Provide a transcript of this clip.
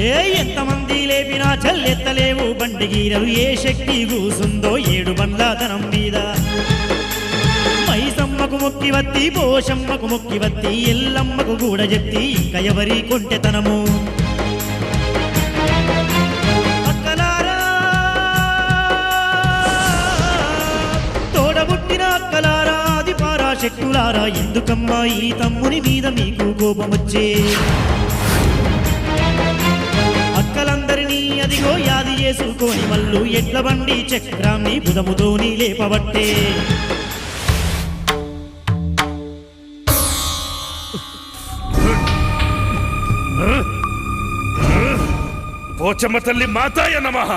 ఏ ఎంతమంది లేపినా చల్లెత్తలేవు బండి గీరలు ఏ శక్తి కూసుందో 7 బండ్ల ధనం మీద మైసమ్మకు మొక్కివత్తి పోషమ్మకు మొక్కివత్తి ఎల్లమ్మకు కూడా చెప్తి ఇంకా ఎవరి కొంటెతనము అక్కలారా తోడబుట్టిన అక్కలారా ఆది పరాశక్తులారా ఎందుకమ్మా ఈ తమ్ముని మీద మీకు కోపమొచ్చే అక్కలందరినీ అదిగో యాది చేసుకొని మల్లు ఎడ్ల బండి చక్రాన్ని బుధముతోని లేపబట్టే పోచమ్మ తల్లి మాతాయ నమః.